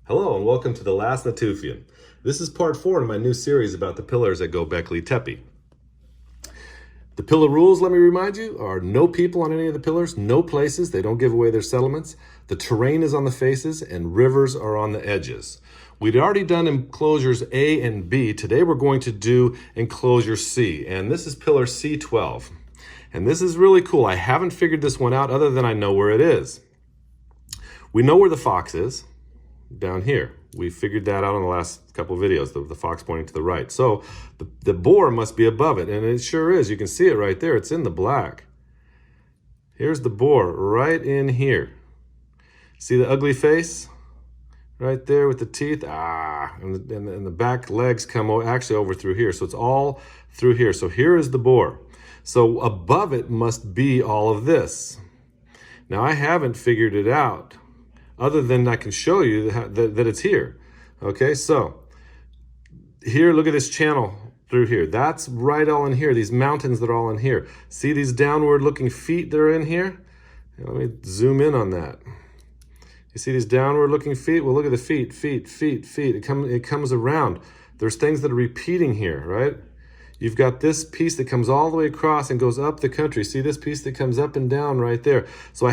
Hello and welcome to the last Natufian. This is part 4 in my new series about the pillars at Göbekli Tepe. The pillar rules, let me remind you, are no people on any of the pillars, no places, they don't give away their settlements. The terrain is on the faces and rivers are on the edges. We'd already done enclosures A and B. Today we're going to do enclosure C, and this is pillar C12. And this is really cool. I haven't figured this one out other than I know where it is. We know where the fox is. Down here. We figured that out on the last couple of videos, the fox pointing to the right. So the boar must be above it, and it sure is. You can see it right there. It's in the black. Here's the boar right in here. See the ugly face? Right there with the teeth. And the back legs come actually over through here. So it's all through here. So here is the boar. So above it must be all of this. Now I haven't figured it out, other than I can show you that it's here. Okay, so here, look at this channel through here. That's right all in here. These mountains that are all in here. See these downward looking feet that are in here? Let me zoom in on that. You see these downward looking feet? Well, look at the feet, feet. It comes around. There's things that are repeating here, right? You've got this piece that comes all the way across and goes up the country. See this piece that comes up and down right there. So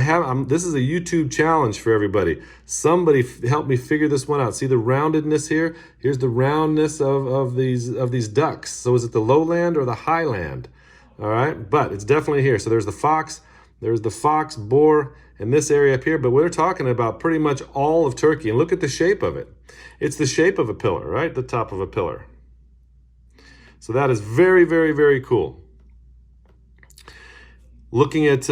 this is a YouTube challenge for everybody. Somebody help me figure this one out. See the roundedness here? Here's the roundness of these ducks. So is it the lowland or the highland? All right, but it's definitely here. So there's the fox, boar, and this area up here. But we're talking about pretty much all of Turkey. And look at the shape of it. It's the shape of a pillar, right? The top of a pillar. So that is very, very, very cool. Looking at,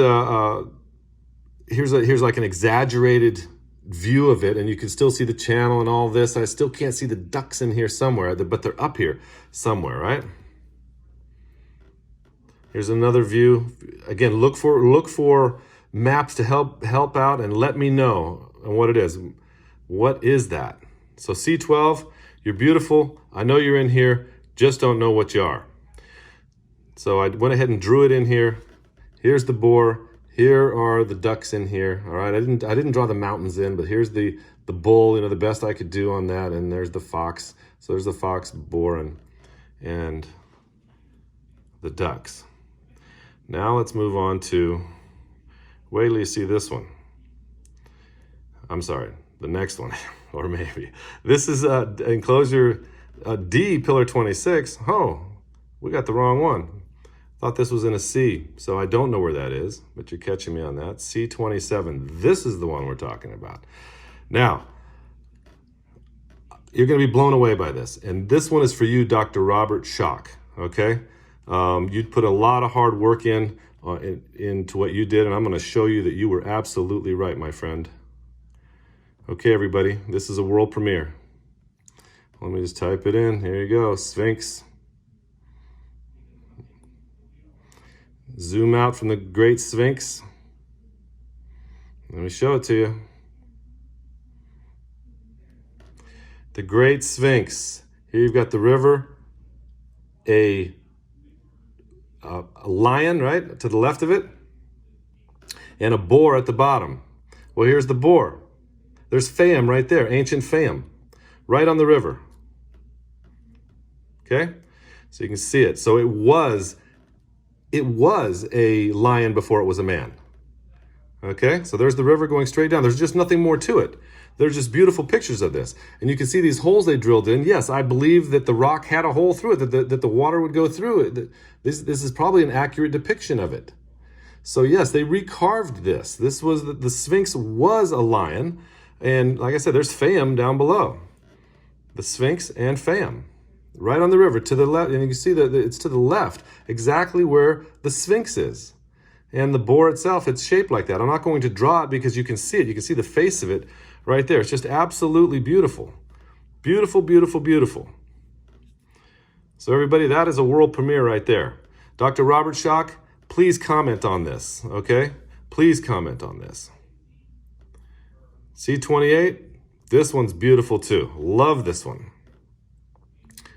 here's like an exaggerated view of it, and you can still see the channel and all this. I still can't see the ducks in here somewhere, but they're up here somewhere, right? Here's another view. Again, look for maps to help out and let me know what it is. What is that? So C12, you're beautiful. I know you're in here. Just don't know what you are. So I went ahead and drew it in here. Here's the boar. Here are the ducks in here. All right, I didn't draw the mountains in, but here's the bull, the best I could do on that. And there's the fox. So there's the fox, boar, and the ducks. Now let's move on to, wait till you see this one. I'm sorry, the next one, or maybe. This is enclosure D, pillar 26. Oh, we got the wrong one. Thought this was in a C, so I don't know where that is, but you're catching me on that. C27, this is the one we're talking about. Now, you're gonna be blown away by this, and this one is for you, Dr. Robert Schock, okay? You'd put a lot of hard work into what you did, and I'm gonna show you that you were absolutely right, my friend. Okay, everybody, this is a world premiere. Let me just type it in. Here you go, Sphinx. Zoom out from the great Sphinx. Let me show it to you. The great Sphinx. Here you've got the river, a lion, right, to the left of it, and a boar at the bottom. Well, here's the boar. There's Fayum right there, ancient Fayum, right on the river. Okay, so you can see it. So it was a lion before it was a man. Okay, so there's the river going straight down. There's just nothing more to it. There's just beautiful pictures of this. And you can see these holes they drilled in. Yes, I believe that the rock had a hole through it, that the water would go through it. This is probably an accurate depiction of it. So yes, they recarved this. This was, the Sphinx was a lion. And like I said, there's Fayum down below. The Sphinx and Fayum. Right on the river to the left, and you can see that it's to the left, exactly where the Sphinx is. And the boar itself, it's shaped like that. I'm not going to draw it because you can see it. You can see the face of it right there. It's just absolutely beautiful. Beautiful, beautiful, beautiful. So everybody, that is a world premiere right there. Dr. Robert Schock, please comment on this, okay? Please comment on this. C28, this one's beautiful too. Love this one.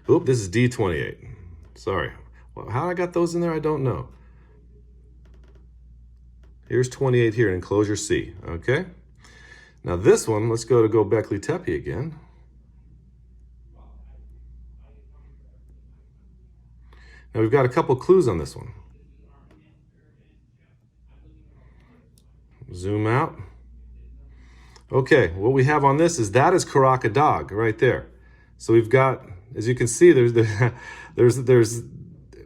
Oop, this is D28. Sorry. Well, how I got those in there, I don't know. Here's 28 here in Enclosure C, okay? Now this one, let's go to Göbekli Tepe again. Now we've got a couple clues on this one. Zoom out. Okay, what we have on this is that is Karaka Dog right there. So we've got, as you can see, there's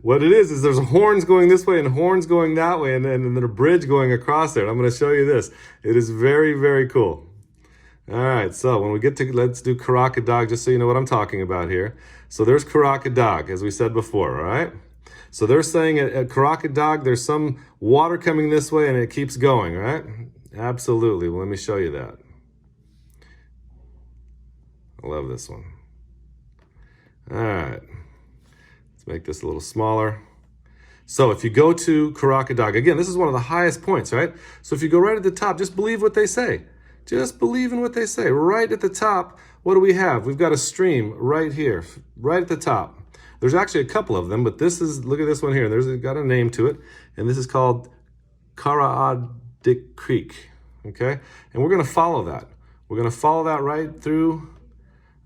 what it is there's horns going this way and horns going that way, and then a bridge going across there. And I'm going to show you this. It is very, very cool. All right, so when we get to, let's do Karaka Dog, just so you know what I'm talking about here. So there's Karaka Dog, as we said before, all right? So they're saying at Karaka Dog, there's some water coming this way and it keeps going, right? Absolutely. Well, let me show you that. I love this one. All right. Let's make this a little smaller. So if you go to Karaka Dog, again, this is one of the highest points, right? So if you go right at the top, just believe what they say. Just believe in what they say. Right at the top, what do we have? We've got a stream right here, right at the top. There's actually a couple of them, but this is, look at this one here. There's got a name to it, and this is called Karadik Creek, okay? And we're gonna follow that. We're gonna follow that right through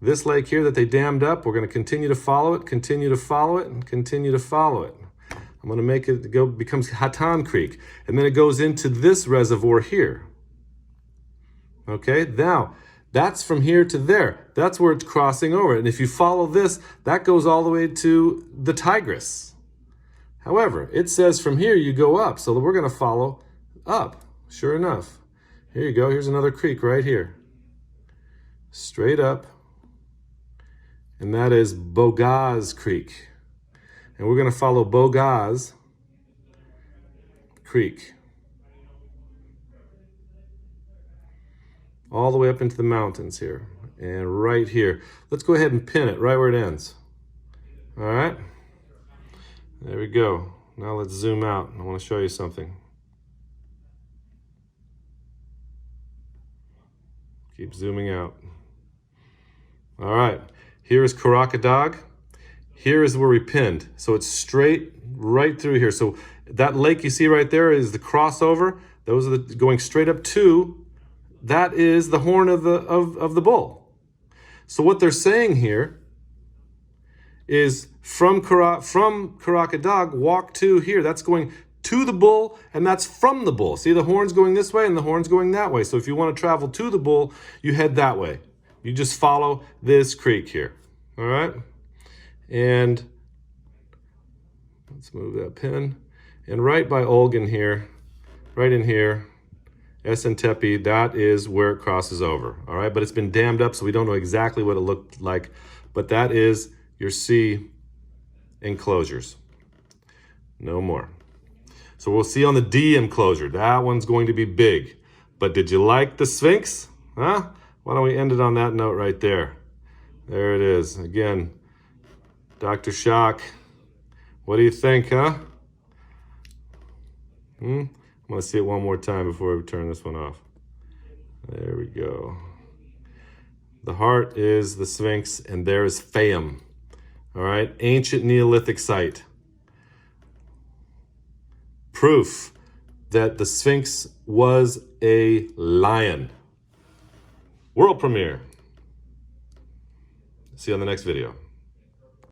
this lake here that they dammed up. We're gonna continue to follow it, continue to follow it, and continue to follow it. I'm gonna make it go, becomes Hatan Creek, and then it goes into this reservoir here. Okay, now, that's from here to there. That's where it's crossing over. And if you follow this, that goes all the way to the Tigris. However, it says from here you go up. So we're going to follow up. Sure enough. Here you go. Here's another creek right here. Straight up. And that is Bogaz Creek. And we're going to follow Bogaz Creek all the way up into the mountains here. And right here. Let's go ahead and pin it right where it ends. All right. There we go. Now let's zoom out. I want to show you something. Keep zooming out. All right. Here is Karaka Dog. Here is where we pinned. So it's straight right through here. So that lake you see right there is the crossover. Those are the going straight up to, that is the horn of the bull. So what they're saying here is from Karaka Dog, walk to here. That's going to the bull, and that's from the bull. See, the horn's going this way and the horn's going that way. So if you want to travel to the bull, you head that way. You just follow this creek here. All right? And let's move that pin. And right by Olgan here, right in here, Tepe, that is where it crosses over, all right? But it's been dammed up, so we don't know exactly what it looked like, but that is your sea enclosures. No more. So we'll see on the D enclosure. That one's going to be big. But did you like the Sphinx? Huh? Why don't we end it on that note right there? There it is. Again, Dr. Shock, what do you think, huh? I'm going to see it one more time before we turn this one off. There we go. The heart is the Sphinx, and there is Fayum. All right, ancient Neolithic site. Proof that the Sphinx was a lion. World premiere. See you on the next video.